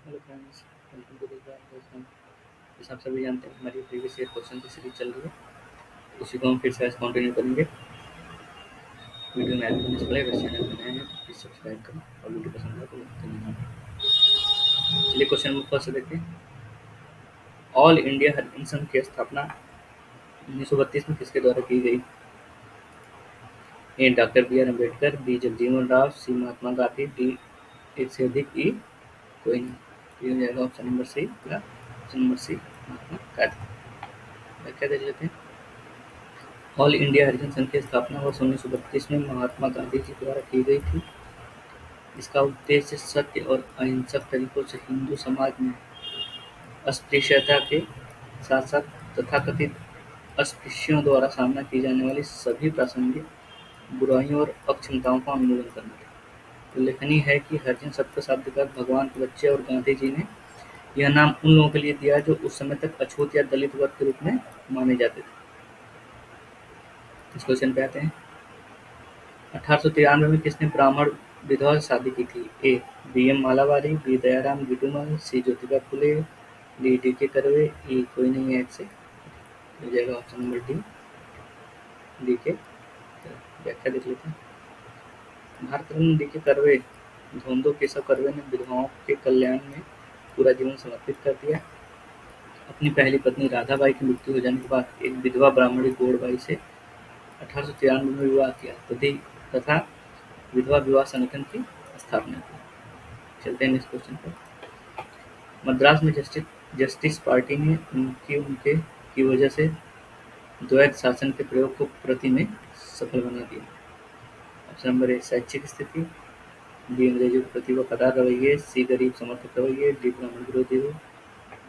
Hello friends, welcome to the class. जैसे आप सभी जानते हैं हमारी प्रीवियस ईयर क्वेश्चन की सीरीज चल रही है। उसी को हम फिर से आज कंटिन्यू करेंगे। वीडियो में आगे करने से पहले अगर चैनल पर नए हैं तो प्लीज़ सब्सक्राइब करें और वीडियो पसंद आए तो लाइक करना। चलिए क्वेश्चन नंबर फर्स्ट से देखते हैं। ऑल इंडिया हरिजन संघ की स्थापना 1932 में किसके द्वारा की गई? A doctor B R Ambedkar, B Jagjivan Ram, C Mahatma Gandhi, D एक से अधिक, ई कोई नहीं। तो ये हो जाएगा ऑप्शन नंबर सी या ऑप्शन नंबर सी महात्मा गांधी। व्याख्या देख लेते हैं। ऑल इंडिया हरिजन संघ की स्थापना वर्ष 1932 में महात्मा गांधी जी द्वारा की गई थी। इसका उद्देश्य सत्य और अहिंसक तरीकों से हिंदू समाज में अस्पृश्यता के साथ-साथ तथाकथित अस्पृश्यों द्वारा सामना की जाने वाली सभी प्रासंगिक बुराइयों और अक्षमताओं का उन्मूलन करना था। उल्लेखनीय है कि हरिजन शब्द का शाब्दिक अर्थ भगवान के बच्चे और गांधी जी ने यह नाम उन लोगों के लिए दिया जो उस समय तक अछूत या दलित वर्ग के रूप में माने जाते थे। इस क्वेश्चन पे आते हैं। 1893 में किसने ब्राह्मण विधवा से शादी की थी? ए. B. M. मालावारी, B. Dayaram Gidumal, सी. Jyotiba Phule, D. D. K curve, ई. कोई नहीं है इससे। हो जाएगा option number D, D. K curve. व्याख्या देख लेते हैं। Bharat Ratna D. K curve धोंदो Keshav Karve ने विधवाओं के कल्याण में पूरा जीवन समर्पित कर दिया। अपनी पहली पत्नी राधाबाई की मृत्यु हो जाने के बाद एक विधवा ब्राह्मणी गौड़बाई से 1893 में विवाह किया तथा विधवा विवाह संगठन की स्थापना की। चलते हैं नेक्स्ट क्वेश्चन पर। मद्रास में जस्टिस पार्टी ने उनके की वजह से द्वैत शासन के प्रयोग को प्रति में सफल बना दिया। ऑप्शन नंबर ए शैक्षिक स्थिति, बी अंग्रेजों के प्रति वफादार रवैये, सी गरीब समर्थक रवैये, डी ब्राह्मण विरोधी हो,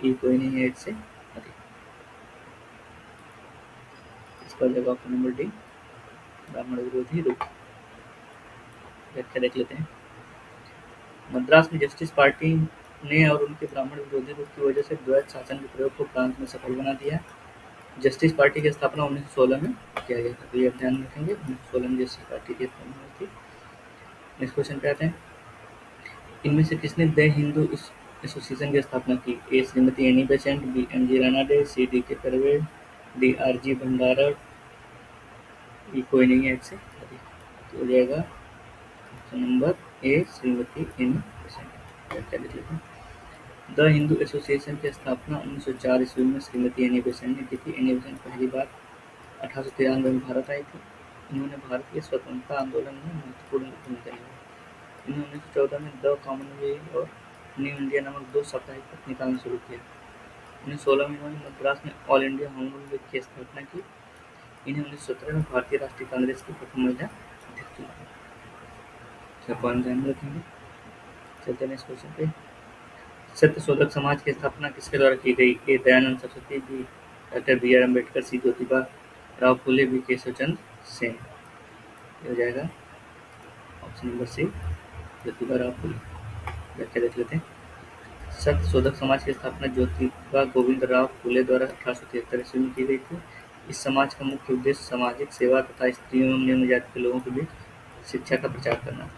ई कोई नहीं है इससे अधिक। इसका जगह ऑप्शन नंबर डी ब्राह्मण विरोधी रुख। व्याख्या देख लेते हैं। मद्रास में जस्टिस पार्टी ने और उनके ब्राह्मण विरोधी रुख की वजह से द्वैत शासन के प्रयोग को प्रांत में सफल बना दिया। जस्टिस पार्टी की स्थापना 1916 में किया गया था, तो ये ध्यान रखेंगे। 1916 में जस्टिस पार्टी की स्थापना हुई थी। नेक्स्ट क्वेश्चन पे आते हैं। इनमें से किसने द हिंदू एसोसिएशन की स्थापना की? A Shrimati Annie Besant, B M G Ranade, C D K Karve, D R G Bhandarkar, ये कोई नहीं है इससे अधिक। तो हो जाएगा option number A Shrimati Annie Besant. व्याख्या देख लेते हैं। द हिंदू एसोसिएशन की स्थापना 1904 ईस्वी में श्रीमती एनी बेसेंट ने की थी। एनी बेसेंट पहली बार 1893 में भारत आई थी। इन्होंने भारतीय स्वतंत्रता आंदोलन में महत्वपूर्ण भूमिका निभाई। इन्होंने 1914 में द कॉमनवेल्थ और न्यू इंडिया नामक दो साप्ताहिक पत्र निकालना शुरू किया। 1916 में इन्होंने मद्रास में all India home rule league की स्थापना की। इन्हें 1917 में भारतीय राष्ट्रीय कांग्रेस की प्रथम महिला अध्यक्ष चुना गया। पॉइंट ध्यान में रखेंगे। चलते हैं नेक्स्ट क्वेश्चन पे। सत्यशोधक समाज की स्थापना किसके द्वारा की गई? A Dayanand Saraswati, B doctor B R Ambedkar, C Jyotiba Rao Phule, B Keshavchandra Sen. हो जाएगा option number C Jyotiba Rao Phule. व्याख्या देख लेते हैं। सत्यशोधक समाज की स्थापना ज्योतिबा गोविंद राव फुले द्वारा 1873 ईस्वी में की गई थी। इस समाज का मुख्य उद्देश्य सामाजिक सेवा तथा स्त्रियों एवं निम्न जाति के लोगों के बीच शिक्षा का प्रचार करना था।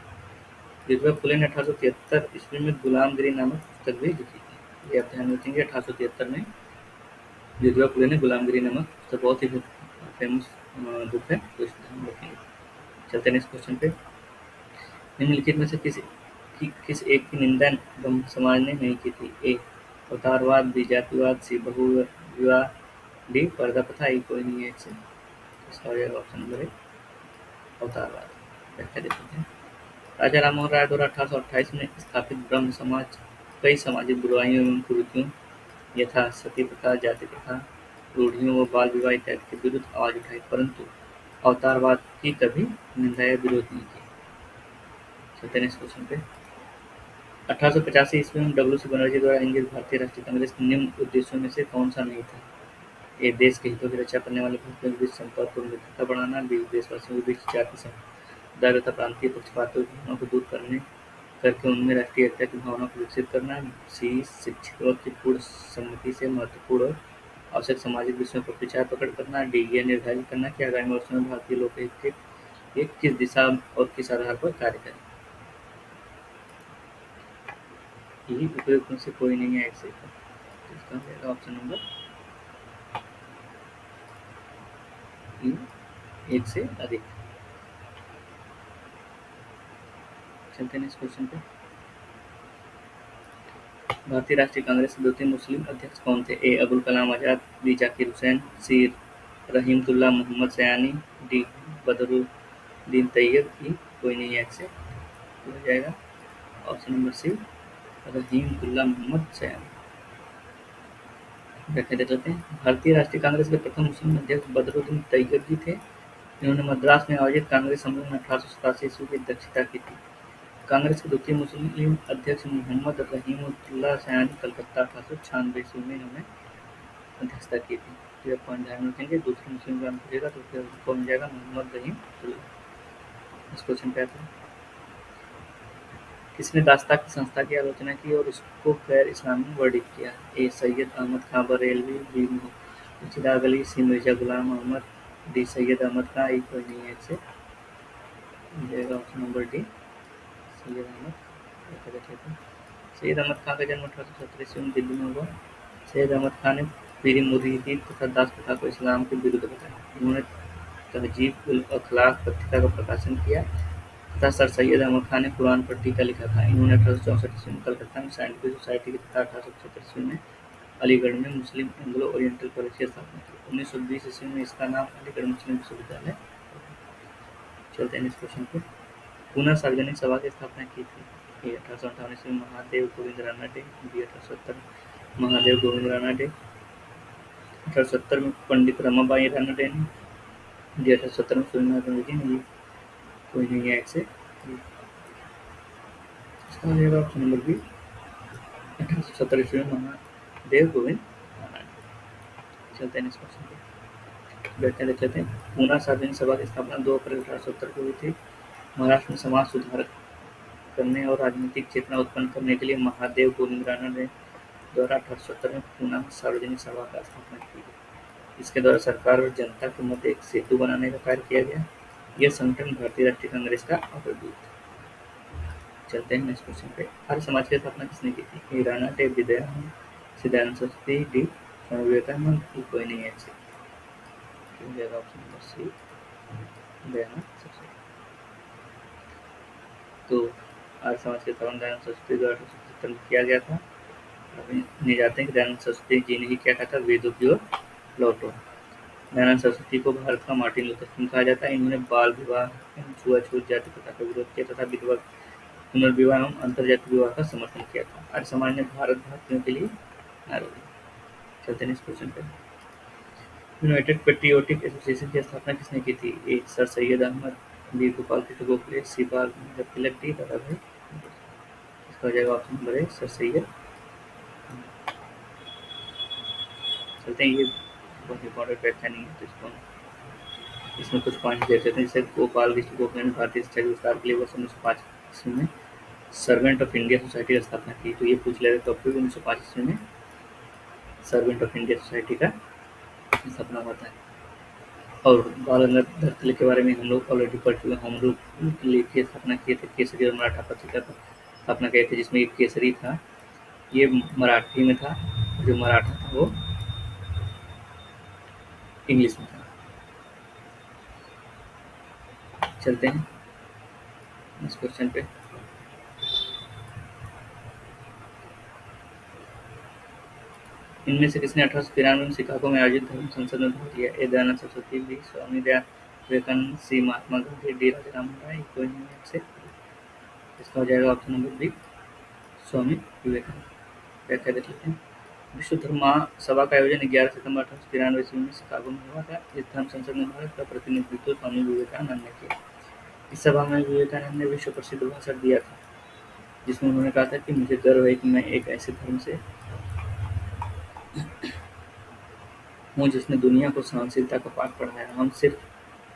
ज्योतिबा फुले ने 1873 ईस्वी में गुलामगिरी नामक पुस्तक भी लिखी थी। ये आप ध्यान रखेंगे। 1873 में ज्योतिबा फुले ने गुलामगिरी नामक पुस्तक, बहुत ही फेमस बुक है, तो इसे ध्यान रखेंगे। चलते हैं नेक्स्ट क्वेश्चन पे। निम्नलिखित में से किस एक की निंदा ब्रह्म समाज ने नहीं की थी? ए अवतारवाद, बी जातिवाद, सी बहुविवाह, डी पर्दा प्रथा, ई कोई नहीं है इससे। इसका हो जाएगा ऑप्शन नंबर ए अवतारवाद। व्याख्या देते हैं। राजा राममोहन राय द्वारा 1828 में स्थापित ब्रह्म समाज कई सामाजिक बुराइयों एवं कुरीतियों यथा सती प्रथा, जाति प्रथा, रूढ़ियों व बाल विवाह इत्यादि के विरुद्ध आवाज उठाई, परंतु अवतारवाद की कभी निंदा या विरोध नहीं किया। चलते नेक्स्ट क्वेश्चन पे। 1885 ईस्वी में डब्ल्यू.सी. बनर्जी द्वारा इंगित भारतीय राष्ट्रीय कांग्रेस के निम्न उद्देश्यों में से कौन सा नहीं था? ए देश के हितों की रक्षा करने वाले भारतीयों के बीच संपर्क और मित्रता बढ़ाना, बी देशवासियों के बीच जाति समुदाय तथा प्रांतीय पक्षपातों की भावना को दूर करके उनमें राष्ट्रीय एकता की भावना को विकसित करना, सी शिक्षित वर्ग की पूर्ण सम्मति से महत्वपूर्ण और आवश्यक सामाजिक विषयों पर विचार प्रकट करना, डी यह निर्धारित करना कि आगामी वर्षों में भारतीय लोकहित के लिए किस दिशा और किस आधार पर कार्य करें। ई उपयुक्त में से कोई नहीं है एक से ऊपर। तो इसका हो जाएगा ऑप्शन नंबर ई, एक से अधिक। चलते हैं इस क्वेश्चन पे। भारतीय राष्ट्रीय कांग्रेस के द्वितीय मुस्लिम अध्यक्ष कौन थे? ए अबुल कलाम आजाद, बी जाकिर हुसैन, सी रहीमतुल्लाह मोहम्मद सयानी, डी बदरुद्दीन तैयब, ई कोई नहीं है एक से। तो हो जाएगा ऑप्शन नंबर सी, रहीमतुल्लाह मोहम्मद सयानी। व्याख्या देख लेते हैं। भारतीय राष्ट्रीय कांग्रेस के प्रथम मुस्लिम अध्यक्ष बदरुद्दीन तैयब जी थे। इन्होंने मद्रास में आयोजित कांग्रेस सम्मेलन में 1887 ईस्वी की अध्यक्षता की थी। कांग्रेस के द्वितीय मुस्लिम अध्यक्ष मोहम्मद रहीमतुल्लाह सयानी कलकत्ता 1896 ईस्वी में इन्होंने अध्यक्षता की थी। तो यह पॉइंट ध्यान में रखेंगे। दूसरे मुस्लिम ग्राम पूछेगा तो फिर कौन जाएगा? मोहम्मद रहीमतुल्लाह। इस क्वेश्चन पे आता है, किसने दास्ता की संस्था की आलोचना की और उसको गैर इस्लामी वर्णित किया? A Syed Ahmad Khan Barelvi, B Chirag Ali, C Mirza Ghulam Ahmad, D Syed Ahmad Khan, E कोई नहीं है इससे। Option number D, Syed Ahmad. Syed Ahmad Khan का जन्म 1870 ईस्वी में दिल्ली में हुआ। सैयद अहमद खान ने पीर मुरीदीन तथा दास प्रथा को इस्लाम के विरुद्ध बताया। उन्होंने तहजीब उल अखलाक पत्रिका का प्रकाशन किया तथा सर सैयद अहमद खान ने कुरान पर टीका लिखा था। इन्होंने 1864 ईस्वी में कलकत्ता में साइंटिफिक सोसाइटी की तथा 1875 ईस्वी में अलीगढ़ में मुस्लिम एंग्लो ओरिएंटल कॉलेज की स्थापना की। 1920 ईस्वी में इसका नाम अलीगढ़ मुस्लिम विश्वविद्यालय। चलते हैं इस क्वेश्चन पे। पुनः सार्वजनिक सभा की स्थापना की थी। 1858 ईस्वी में महादेव गोविंद रानडे, बी 1870 महादेव गोविंद रानडे, 1870 में पंडित रमाबाई रानडे ने, डी 1870 में सूर्यनाथ गांधी ने, कोई नहीं है एक से। इसका हो जाएगा ऑप्शन नंबर बी, 1870 ईस्वी में महादेव गोविंद रानडे। चलते हैं इस क्वेश्चन पे। व्याख्या देख लेते हैं। पूना सार्वजनिक सभा की स्थापना 2 अप्रैल 1870 को हुई थी। महाराष्ट्र में समाज सुधार करने और राजनीतिक चेतना उत्पन्न करने के लिए महादेव गोविंद रानडे द्वारा 1870 में पूना में सार्वजनिक सभा का स्थापना की गई। इसके द्वारा सरकार और जनता के मध्य एक सेतु बनाने का कार्य किया गया। यह संगठन भारतीय राष्ट्रीय कांग्रेस का अवधूत। चलते हैं नेक्स्ट क्वेश्चन पे। आर्य समाज की स्थापना किसने की थी? रानाडे, विदयानंद, सिद्धानंद सरस्वती, डी स्वामी विवेकानंद, की कोई नहीं है ऐसे। Option number C, Dayananda Saraswati. तो आर्य समाज के स्थापना दयानंद सरस्वती द्वारा 1870 में किया गया था। अभी जाते हैं कि दयानंद सरस्वती जी ने ही क्या कहा था? वेदों की ओर लौटो। दयानंद सरस्वती को भारत का मार्टिन लूथर किंग कहा जाता है। इन्होंने बाल विवाह, छुआछूत, जाति प्रथा का विरोध किया तथा विधवा पुनर्विवाह एवं अंतर्जातीय विवाह का समर्थन किया था। आर्य समाज ने भारत भारतीयों के लिए आरोप। चलते हैं इस क्वेश्चन पे। यूनाइटेड पेट्रियोटिक एसोसिएशन की स्थापना किसने की थी? ए सर सैयद अहमद, बी गोपाल कृष्ण गोखले, सी बाल गंगाधर तिलक, डी दादा भाई। इसका हो जाएगा option number A, sir Syed. चलते हैं, ये बहुत इंपॉर्टेंट व्याख्या नहीं है तो इसको इसमें कुछ पॉइंट देते हैं। जैसे गोपाल कृष्ण गोखले ने भारतीय शिक्षा के विस्तार के लिए वर्ष 1905 ईस्वी में सर्वेंट ऑफ इंडिया सोसाइटी की स्थापना की। तो ये पूछ लेगा टॉपिक 1905 ईस्वी में सर्वेंट ऑफ इंडिया सोसाइटी का स्थापना होता है। और बाल गंगाधर तिलक के बारे में हम लोग ऑलरेडी पढ़ चुके हैं। होम रूल के लिए की स्थापना किए थे। केसरी और मराठा पत्रिका का स्थापना किए थे, जिसमें एक केसरी था, ये मराठी में था, जो मराठा था वो इंग्लिश में था। चलते हैं इस क्वेश्चन पे। इनमें से किसने 1893 में शिकागो में आयोजित धर्म संसद में भाग लिया? ए दयानंद सरस्वती, बी स्वामी विवेकानंद, सी महात्मा गांधी, डी राजा राममोहन राय। कोई नहीं है से। इसका हो जाएगा option number B, Swami Vivekananda. व्याख्या देख लेते हैं। विश्व धर्म महासभा का आयोजन 11 सितंबर 1893 ईस्वी में शिकागो में हुआ था। इस धर्म संसद में भारत का प्रतिनिधित्व स्वामी विवेकानंद ने किया। इस सभा में विवेकानंद ने विश्व प्रसिद्ध भाषण दिया था, जिसमें उन्होंने कहा था कि मुझे गर्व है कि मैं एक ऐसे धर्म से हूँ जिसने दुनिया को सहनशीलता का पाठ पढ़ाया। हम सिर्फ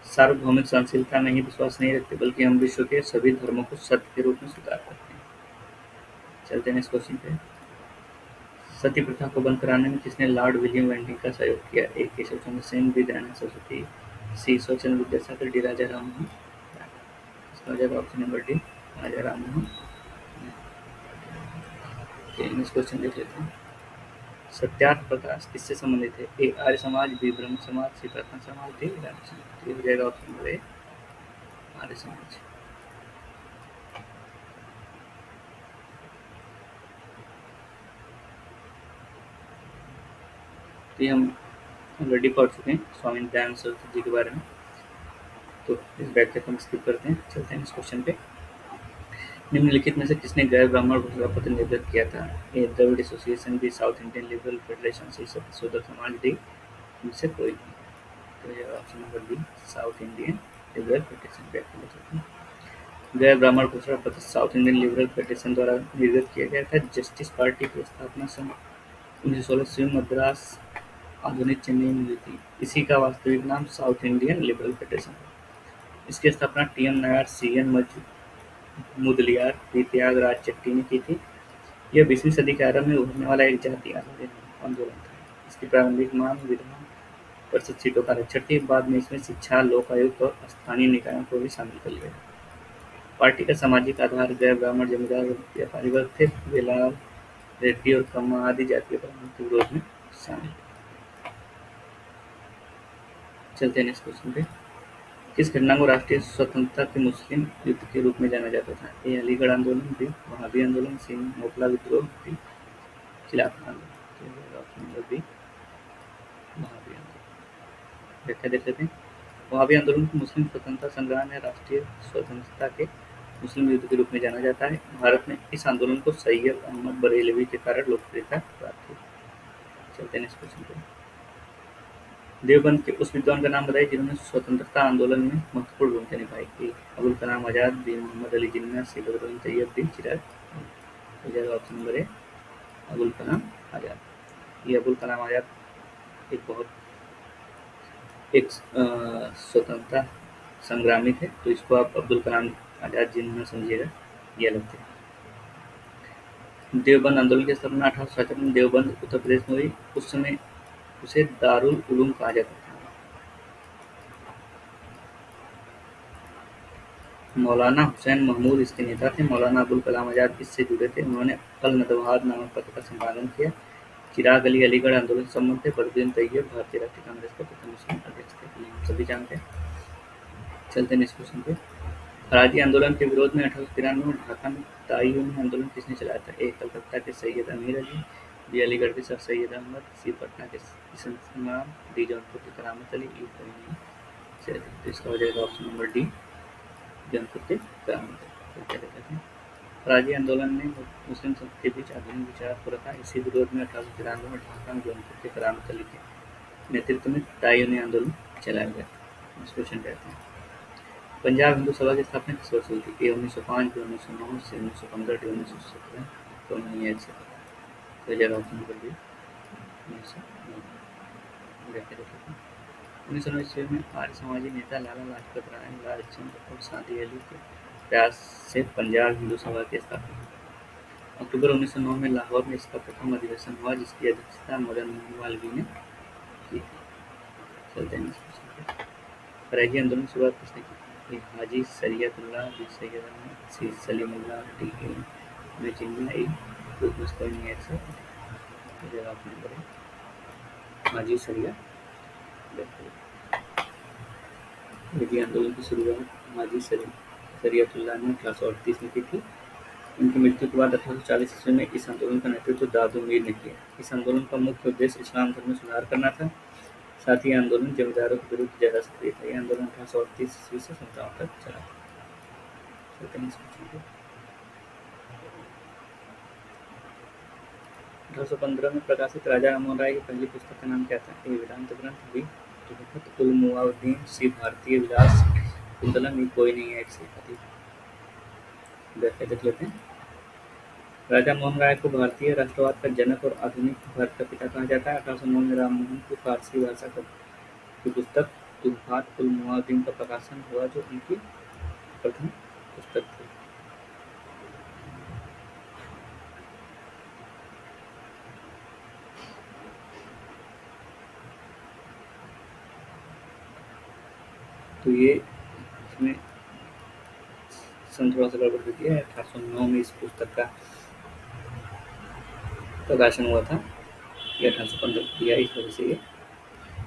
सार्वभौमिक सहनशीलता में ही विश्वास नहीं रखते, बल्कि हम विश्व के सभी धर्मों को सत्य के रूप में स्वीकार करते हैं। चलते हैं इस क्वेश्चन पे। सती प्रथा को बंद कराने में किसने लॉर्ड विलियम बेंटिंक का सहयोग किया? ए केशव चंद्र सेन, बी दयानंद सरस्वती, सी ईश्वरचंद्र विद्यासागर, डी राजा राममोहन। इसका हो जाएगा option number D, Raja Rammohan. Next question देख लेते हैं। सत्यार्थ प्रकाश किससे संबंधित है? ए आर्य समाज, बी ब्रह्म समाज, सी प्रथम समाज, डी वेदांत समाज। ये हो जाएगा option number A, Arya Samaj. तो ये हम ऑलरेडी पढ़ चुके हैं स्वामी दयानंद सरस्वती जी के बारे में, तो इस व्याख्या को हम स्किप करते हैं, चलते हैं इस क्वेश्चन पे। निम्नलिखित में से किसने गैर ब्राह्मण घोषणा पत्र निर्गत किया था? A Dravid association, B South Indian liberal federation, C Satyashodhak Samaj, D इनसे कोई नहीं। तो ये option number B, South Indian liberal federation. व्याख्या देख लेते हैं। गैर ब्राह्मण घोषणा पत्र साउथ इंडियन लिबरल फेडरेशन द्वारा निर्गत किया गया था। जस्टिस पार्टी की स्थापना सन 1916 में मद्रास आधुनिक चेन्नई में हुई थी। इसी का वास्तविक नाम साउथ इंडियन लिबरल फेडरेशन है। इसकी स्थापना T N. Nair, C N. Mudaliar, P. Tyagaraja Chetty ने की थी। यह 20वीं सदी के आरंभ में उभरने वाला एक जातीय आंदोलन था। इसकी प्रारंभिक मांग विधान परिषद सीटों का आरक्षण थी। बाद में इसमें शिक्षा, लोक आयुक्त और स्थानीय निकायों को भी शामिल कर लिया गया। पार्टी का सामाजिक आधार गैर ब्राह्मण, जमींदार और व्यापारी वर्ग थे। वे लाल, रेड्डी और कम्मा आदि जातीय ब्राह्मणों के विरोध में शामिल थे। चलते हैं नेक्स्ट क्वेश्चन पे। किस घटना को राष्ट्रीय स्वतंत्रता के मुस्लिम युद्ध के रूप में जाना जाता था? ए अलीगढ़ आंदोलन, बी वहाबी आंदोलन, सी मोपला विद्रोह, डी खिलाफत आंदोलन। तो ऑप्शन नंबर बी, वहाबी आंदोलन। व्याख्या देख लेते हैं। वहाबी आंदोलन को मुस्लिम स्वतंत्रता संग्राम या राष्ट्रीय स्वतंत्रता के मुस्लिम युद्ध के रूप में जाना जाता है। भारत में इस आंदोलन को सैयद अहमद बरेलवी के कारण लोकप्रियता प्राप्त हुई। चलते हैं नेक्स्ट क्वेश्चन पे। देवबंद के उस विद्वान का नाम बताइए जिन्होंने स्वतंत्रता आंदोलन में महत्वपूर्ण भूमिका निभाई। ए अबुल कलाम आजाद, बी मोहम्मद अली जिन्ना, सी बदरुद्दीन तैयब, डी चिराग। हो जाएगा option number A, Abul Kalam Azad. ये अबुल कलाम आजाद एक स्वतंत्रता संग्रामी थे, तो इसको आप अब्दुल कलाम आजाद जिन्ना समझिएगा, ये अलग थे। देवबंद आंदोलन की स्थापना 1877 में देवबंद उत्तर प्रदेश में हुई। उस समय उसे दारुल उलूम कहा जाता था। मौलाना हुसैन महमूद इसके नेता थे। मौलाना अबुल कलाम आजाद इससे जुड़े थे। उन्होंने अल नदवात नामक पत्र का संपादन किया। चिराग अली अलीगढ़ आंदोलन से संबंध थे। बदरुद्दीन तैयब भारतीय राष्ट्रीय कांग्रेस के प्रथम मुस्लिम अध्यक्ष थे, हम सभी जानते हैं। चलते हैं नेक्स्ट क्वेश्चन पे। फराजी आंदोलन के विरोध में 1893 में ढाका में ताई-यूनी आंदोलन किसने चलाया था? ए कलकत्ता के सैयद अमीर अली, बी अलीगढ़ के सर सैयद अहमद, सी पटना के किशन इमाम, डी जौनपुर के करामत अली। ये कोई नहीं। चलिए, तो इसका हो जाएगा ऑप्शन नंबर डी, जौनपुर के करामत अली। क्या कहते हैं? फराजी आंदोलन ने मुस्लिम संघ के बीच आधुनिक विचार को रखा। इसी विरोध में 1893 में ढाका में जौनपुर के करामत अली के नेतृत्व में ताई-यूनी आंदोलन चलाया गया। नेक्स्ट क्वेश्चन कहते हैं। पंजाब हिंदू सभा की स्थापना किस वर्ष हुई थी? ए 1905, बी 1909, सी 1915, डी 1917। तो नहीं है ऐसे। तो जरा ऑप्शन नंबर बी, 1909। व्याख्या देख लेते हैं। 1909 ईस्वी में आर्य समाजी नेता लाला लाजपत राय, लालचंद और सादी अली के प्रयास से पंजाब हिंदू सभा की स्थापना हुई। अक्टूबर 1909 में लाहौर में इसका प्रथम अधिवेशन हुआ, जिसकी अध्यक्षता मदन मोहन मालवीय ने की थी। चलते हैं नेक्स्ट क्वेश्चन पे। फराजी आंदोलन की शुरुआत किसने की? ए हाजी शरीयतुल्लाह, बी सैयद अहमद, सी सलीमुल्लाह, डी इब्न जिन्ना, ई इल्तुतमिश कोई नहीं है ऐसे। तो जवाब ऑप्शन नंबर ए, हाजी फराजी आंदोलन की शुरुआत हाजी शरीयतुल्लाह ने 1838 में की थी। उनकी मृत्यु के बाद 1840 ईस्वी में इस आंदोलन का नेतृत्व दादू मीर ने किया। इस आंदोलन का मुख्य उद्देश्य इस्लाम धर्म में सुधार करना था। साथ ही आंदोलन जमींदारों के विरुद्ध ज्यादा सक्रिय था। यह आंदोलन 1838 ईस्वी से 57 तक चला। 1815 में प्रकाशित राजा राममोहन राय की पहली पुस्तक का नाम क्या था? ए वेदांत ग्रंथ, बी तुहफत उल मुआवदीन, सी भारतीय विलास कुंतलम। ये कोई नहीं है एक से अधिक। व्याख्या देख लेते हैं। राजा मोहन राय को भारतीय राष्ट्रवाद का जनक और आधुनिक भारत का पिता कहा जाता है। 1809 में राममोहन की फारसी भाषा की पुस्तक तुहफात उल मुआवदीन का प्रकाशन हुआ, जो उनकी प्रथम पुस्तक थी। तो ये इसमें सन थोड़ा सा गड़बड़ होती है। 1809 में इस पुस्तक का प्रकाशन हुआ था, ये 1815 को किया, इस वजह से ये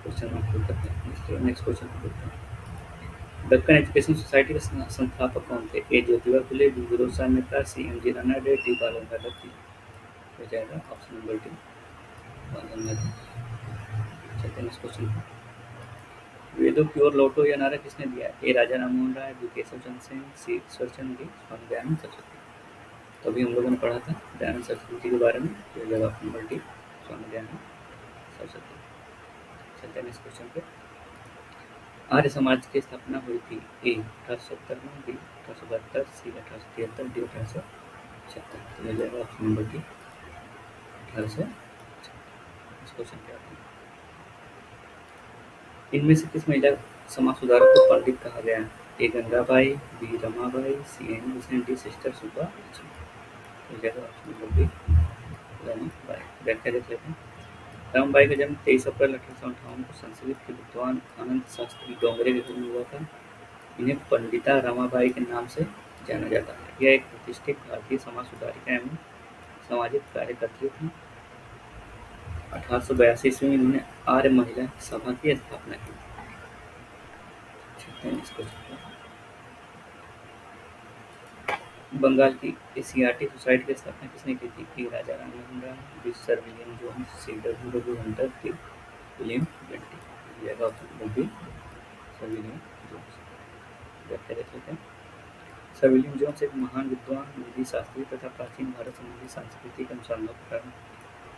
क्वेश्चन आपको करते हैं। नेक्स्ट क्वेश्चन को देखते हैं। दक्कन एजुकेशन सोसाइटी के संस्थापक कौन थे? A Jyotiba Phule, B Firoz Mehta, C M G Ranade, D Bal Gangadhar तिलक। हो जाएगा option number D, Bal Gangadhar. चलते हैं नेक्स्ट क्वेश्चन पे। वेदों की ओर लौटो या नारा किसने दिया? ए राजा राममोहन राय, बी केशव चंद्र सेन, सी ईश्वरचंद्र, डी स्वामी दयानंद सरस्वती। तो अभी हम लोगों ने पढ़ा था दयानंद सरस्वती के बारे में, तो हो जाएगा option number D, Swami Dayanand Saraswati. चलते हैं नेक्स्ट क्वेश्चन पे। आर्य समाज की स्थापना हुई थी? ए 1870 में, बी 1872, सी 1873, डी 1876। तो मिल जाएगा ऑप्शन नंबर डी, 1876। इस क्वेश्चन पे आते हैं। इनमें से किस महिला समाज सुधारक को पंडित कहा गया है? A Gangabai, B Ramabai, C N Hussain, D sister Subbalakshmi. मिल जाएगा ऑप्शन नंबर बी, रमाबाई। व्याख्या देख लेते हैं। रमाबाई का जन्म 23 अप्रैल 1858 को संस्कृत के विद्वान आनंद शास्त्री डोंगरे के घर में हुआ था। इन्हें पंडिता रमाबाई के नाम से जाना जाता है। यह एक प्रतिष्ठित भारतीय समाज सुधारिका एवं सामाजिक कार्यकर्त्री थी। 1882 ईस्वी में इन्होंने आर्य महिला सभा की स्थापना की। बंगाल की एशियाटिक सोसाइटी की स्थापना किसने की थी? A Raja Rammohan Roy, B sir William Jones, C W Hunter, D William Bentinck. मिल जाएगा option number B, sir William Jones. व्याख्या देख लेते हैं। सर विलियम जोन्स एक महान विद्वान, विधि शास्त्री तथा प्राचीन भारत संबंधी सांस्कृतिक अनुसंधान प्रारंभ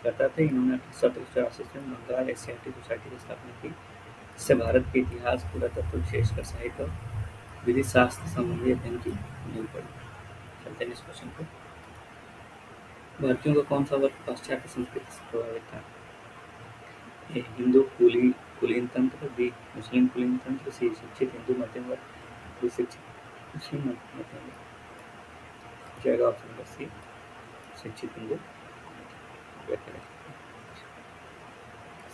करता थे। इन्होंने 1784 में बंगाल एशियाटिक सोसाइटी की स्थापना की, जिससे भारत के इतिहास, पुरातत्व, विशेषकर साहित्य और विधि शास्त्र संबंधी अध्ययन की नींव पड़ी। चलते हैं इस क्वेश्चन पे। भारतीयों का कौन सा वर्ग पाश्चात्य संस्कृति से प्रभावित था? ए हिंदू कुलीन तंत्र, बी मुस्लिम कुलीन तंत्र, सी शिक्षित हिंदू मध्यम वर्ग, डी शिक्षित मुस्लिम मध्यम वर्ग। जाएगा ऑप्शन नंबर सी, शिक्षित हिंदू।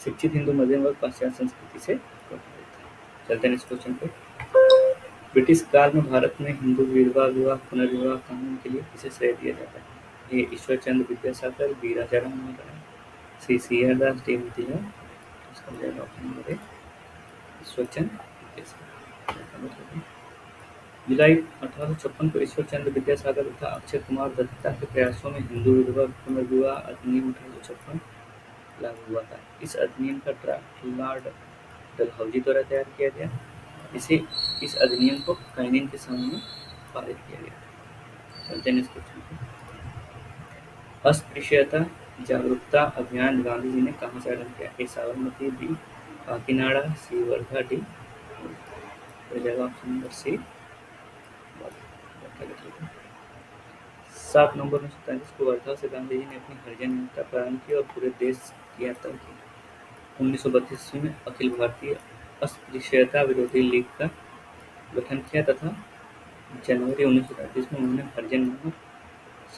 शिक्षित हिंदू मध्यम वर्ग पाश्चात्य संस्कृति से प्रभावित था। चलते हैं इस क्वेश्चन पे। ब्रिटिश काल में भारत में हिंदू विवाह पुनर्विवाह कानून के लिए किसे श्रेय दिया जाता है? ए ईश्वर चंद्र विद्यासागर, बी राजा राममोहन राय, सी सी आर दास, डी मोतीलाल। इसका जाएगा option number A, Ishwar Chandra Vidyasagar. जुलाई 1856 को ईश्वर चंद्र विद्यासागर तथा अक्षय कुमार दत्ता के प्रयासों में हिंदू विधवा पुनर्विवाह अधिनियम 1856 लागू हुआ था। इस अधिनियम का ड्राफ्ट लॉर्ड डलहौजी द्वारा तैयार किया गया। इस अधिनियम को कैनिंग के सामने पारित किया गया। चलते हैं इस क्वेश्चन पे। अस्पृश्यता जागरूकता अभियान गांधी जी ने कहाँ से आरंभ किया? A Sabarmati, B Kakinada, C Wardha, D option number C. 7 नवंबर 1947 को वर्धा से गांधी जी ने अपनी हरिजन यात्रा प्रारंभ की और पूरे देश की यात्रा की। 1932 ईस्वी में अखिल भारतीय अस्पृश्यता विरोधी लीग का गठन किया तथा जनवरी 1933 में उन्होंने हरिजन नामक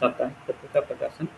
साप्ताहिक पत्र का प्रकाशन